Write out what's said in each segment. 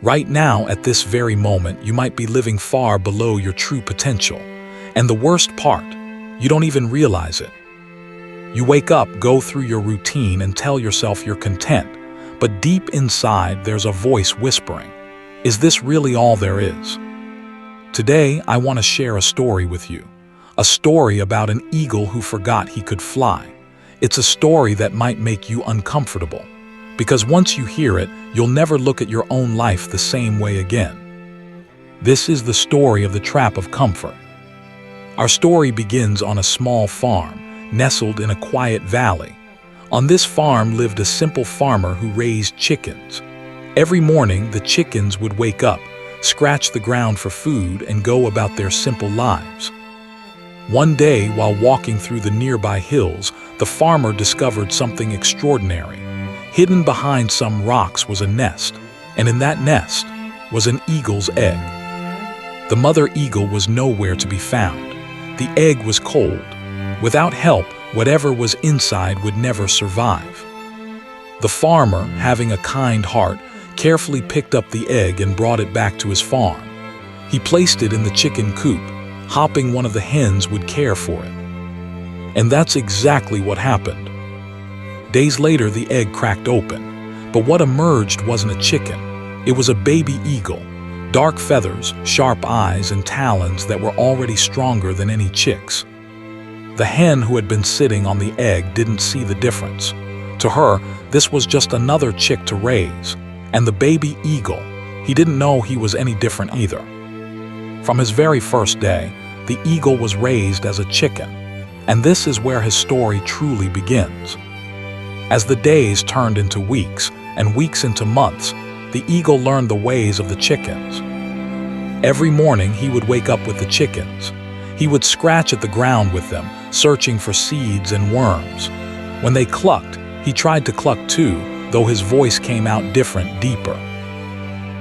Right now, at this very moment, you might be living far below your true potential. And the worst part, you don't even realize it. You wake up, go through your routine, and tell yourself you're content. But deep inside, there's a voice whispering, "Is this really all there is?" Today, I want to share a story with you. A story about an eagle who forgot he could fly. It's a story that might make you uncomfortable, because once you hear it, you'll never look at your own life the same way again. This is the story of the trap of comfort. Our story begins on a small farm, nestled in a quiet valley. On this farm lived a simple farmer who raised chickens. Every morning, the chickens would wake up, scratch the ground for food, and go about their simple lives. One day, while walking through the nearby hills, the farmer discovered something extraordinary. Hidden behind some rocks was a nest, and in that nest was an eagle's egg. The mother eagle was nowhere to be found. The egg was cold. Without help, whatever was inside would never survive. The farmer, having a kind heart, carefully picked up the egg and brought it back to his farm. He placed it in the chicken coop, hoping one of the hens would care for it. And that's exactly what happened. Days later, the egg cracked open, but what emerged wasn't a chicken. It was a baby eagle, dark feathers, sharp eyes, and talons that were already stronger than any chick's. The hen who had been sitting on the egg didn't see the difference. To her, this was just another chick to raise, and the baby eagle, he didn't know he was any different either. From his very first day, the eagle was raised as a chicken, and this is where his story truly begins. As the days turned into weeks, and weeks into months, the eagle learned the ways of the chickens. Every morning he would wake up with the chickens. He would scratch at the ground with them, searching for seeds and worms. When they clucked, he tried to cluck too, though his voice came out different, deeper.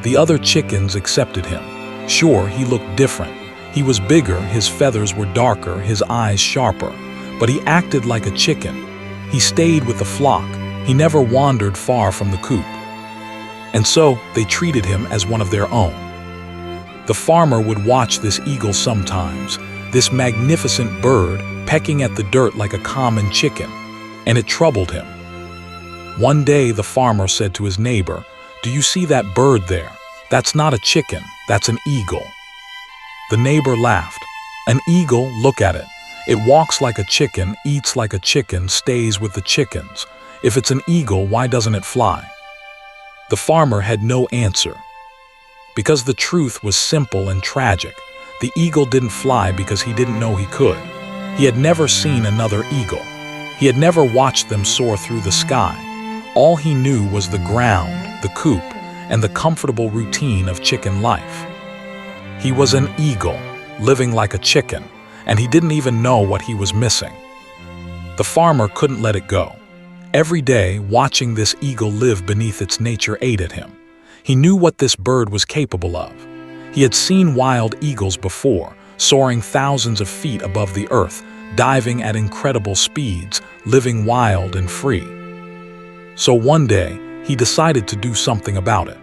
The other chickens accepted him. Sure, he looked different. He was bigger, his feathers were darker, his eyes sharper, but he acted like a chicken. He stayed with the flock. He never wandered far from the coop. And so they treated him as one of their own. The farmer would watch this eagle sometimes, this magnificent bird pecking at the dirt like a common chicken, and it troubled him. One day the farmer said to his neighbor, "Do you see that bird there? That's not a chicken, that's an eagle." The neighbor laughed. "An eagle? Look at it. It walks like a chicken, eats like a chicken, stays with the chickens. If it's an eagle, why doesn't it fly?" The farmer had no answer. Because the truth was simple and tragic. The eagle didn't fly because he didn't know he could. He had never seen another eagle. He had never watched them soar through the sky. All he knew was the ground, the coop, and the comfortable routine of chicken life. He was an eagle, living like a chicken, and he didn't even know what he was missing. The farmer couldn't let it go. Every day, watching this eagle live beneath its nature ate at him. He knew what this bird was capable of. He had seen wild eagles before, soaring thousands of feet above the earth, diving at incredible speeds, living wild and free. So one day, he decided to do something about it.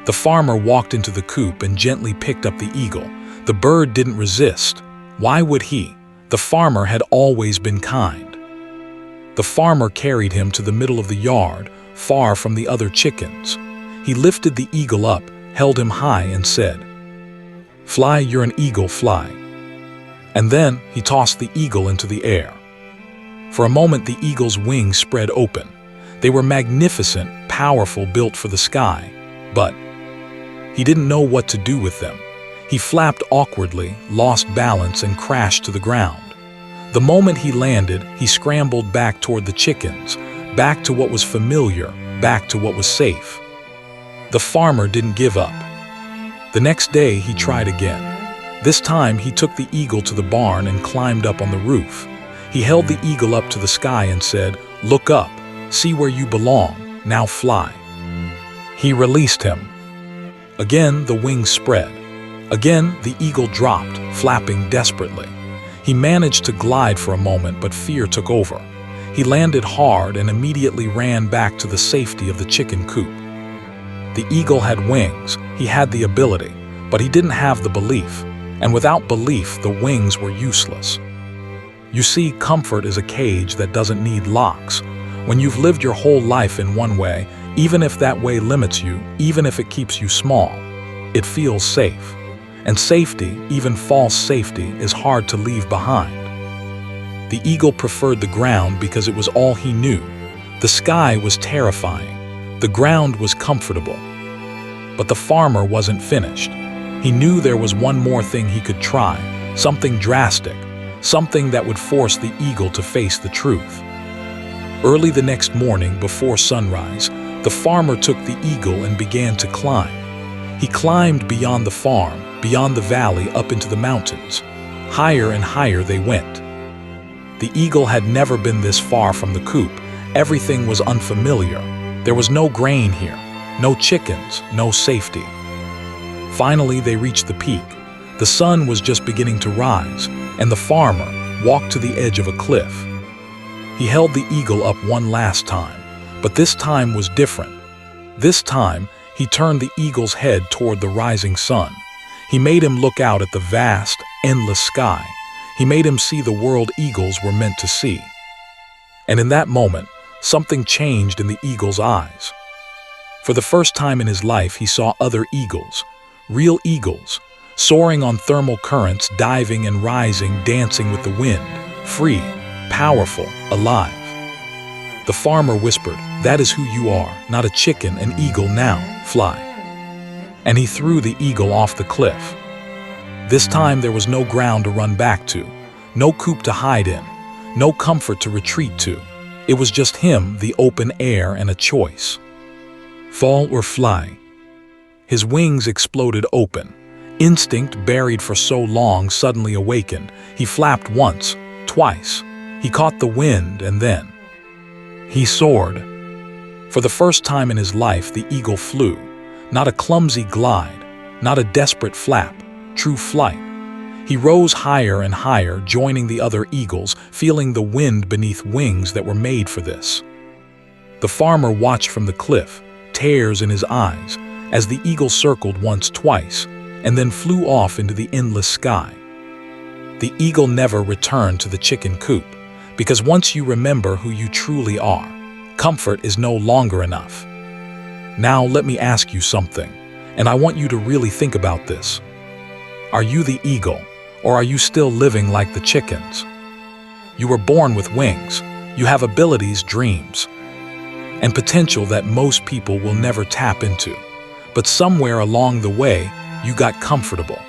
The farmer walked into the coop and gently picked up the eagle. The bird didn't resist. Why would he? The farmer had always been kind. The farmer carried him to the middle of the yard, far from the other chickens. He lifted the eagle up, held him high, and said, "Fly, you're an eagle, fly." And then he tossed the eagle into the air. For a moment, the eagle's wings spread open. They were magnificent, powerful, built for the sky. But he didn't know what to do with them. He flapped awkwardly, lost balance, and crashed to the ground. The moment he landed, he scrambled back toward the chickens, back to what was familiar, back to what was safe. The farmer didn't give up. The next day, he tried again. This time, he took the eagle to the barn and climbed up on the roof. He held the eagle up to the sky and said, "Look up, see where you belong, now fly." He released him. Again, the wings spread. Again, the eagle dropped, flapping desperately. He managed to glide for a moment, but fear took over. He landed hard and immediately ran back to the safety of the chicken coop. The eagle had wings, he had the ability, but he didn't have the belief, and without belief, the wings were useless. You see, comfort is a cage that doesn't need locks. When you've lived your whole life in one way, even if that way limits you, even if it keeps you small, it feels safe. And safety, even false safety, is hard to leave behind. The eagle preferred the ground because it was all he knew. The sky was terrifying. The ground was comfortable. But the farmer wasn't finished. He knew there was one more thing he could try, something drastic, something that would force the eagle to face the truth. Early the next morning, before sunrise, the farmer took the eagle and began to climb. He climbed beyond the farm, beyond the valley, up into the mountains. Higher and higher they went. The eagle had never been this far from the coop. Everything was unfamiliar. There was no grain here, no chickens, no safety. Finally, they reached the peak. The sun was just beginning to rise, and the farmer walked to the edge of a cliff. He held the eagle up one last time, but this time was different. This time, he turned the eagle's head toward the rising sun. He made him look out at the vast, endless sky. He made him see the world eagles were meant to see. And in that moment, something changed in the eagle's eyes. For the first time in his life, he saw other eagles, real eagles, soaring on thermal currents, diving and rising, dancing with the wind, free, powerful, alive. The farmer whispered, "That is who you are, not a chicken, an eagle now, fly." And he threw the eagle off the cliff. This time there was no ground to run back to, no coop to hide in, no comfort to retreat to. It was just him, the open air, and a choice. Fall or fly. His wings exploded open. Instinct, buried for so long, suddenly awakened. He flapped once, twice. He caught the wind, and then he soared. For the first time in his life, the eagle flew. Not a clumsy glide, not a desperate flap, true flight. He rose higher and higher, joining the other eagles, feeling the wind beneath wings that were made for this. The farmer watched from the cliff, tears in his eyes, as the eagle circled once, twice, and then flew off into the endless sky. The eagle never returned to the chicken coop, because once you remember who you truly are, comfort is no longer enough. Now let me ask you something, and I want you to really think about this. Are you the eagle, or are you still living like the chickens? You were born with wings. You have abilities, dreams, and potential that most people will never tap into. But somewhere along the way, you got comfortable.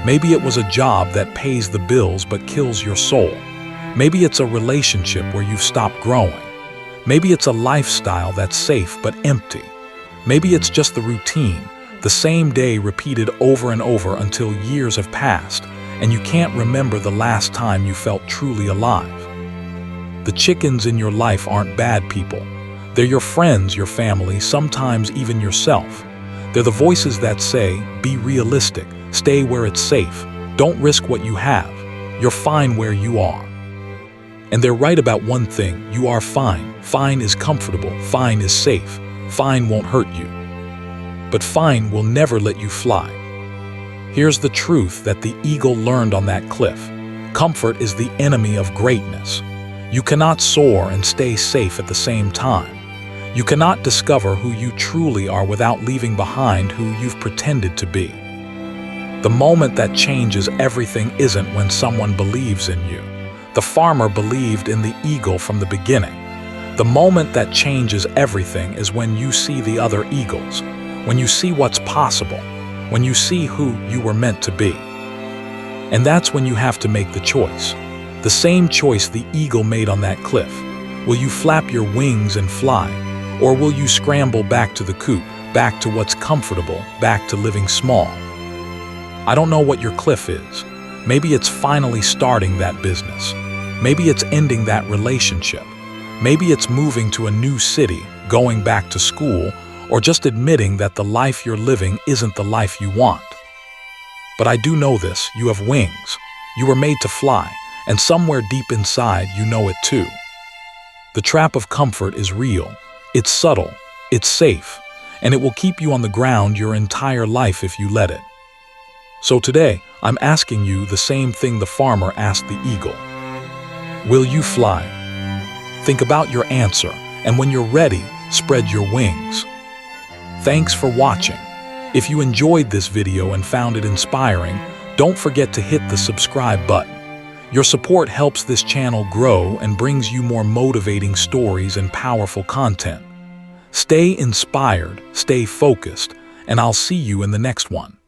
Maybe it was a job that pays the bills but kills your soul. Maybe it's a relationship where you've stopped growing. Maybe it's a lifestyle that's safe but empty. Maybe it's just the routine, the same day repeated over and over until years have passed, and you can't remember the last time you felt truly alive. The chickens in your life aren't bad people. They're your friends, your family, sometimes even yourself. They're the voices that say, be realistic, stay where it's safe, don't risk what you have, you're fine where you are. And they're right about one thing, you are fine. Fine is comfortable, fine is safe, fine won't hurt you. But fine will never let you fly. Here's the truth that the eagle learned on that cliff. Comfort is the enemy of greatness. You cannot soar and stay safe at the same time. You cannot discover who you truly are without leaving behind who you've pretended to be. The moment that changes everything isn't when someone believes in you. The farmer believed in the eagle from the beginning. The moment that changes everything is when you see the other eagles, when you see what's possible, when you see who you were meant to be. And that's when you have to make the choice. The same choice the eagle made on that cliff. Will you flap your wings and fly? Or will you scramble back to the coop, back to what's comfortable, back to living small? I don't know what your cliff is. Maybe it's finally starting that business. Maybe it's ending that relationship. Maybe it's moving to a new city, going back to school, or just admitting that the life you're living isn't the life you want. But I do know this, you have wings. You were made to fly, and somewhere deep inside you know it too. The trap of comfort is real. It's subtle, it's safe, and it will keep you on the ground your entire life if you let it. So today, I'm asking you the same thing the farmer asked the eagle. Will you fly? Think about your answer, and when you're ready, spread your wings. Thanks for watching. If you enjoyed this video and found it inspiring, don't forget to hit the subscribe button. Your support helps this channel grow and brings you more motivating stories and powerful content. Stay inspired, stay focused, and I'll see you in the next one.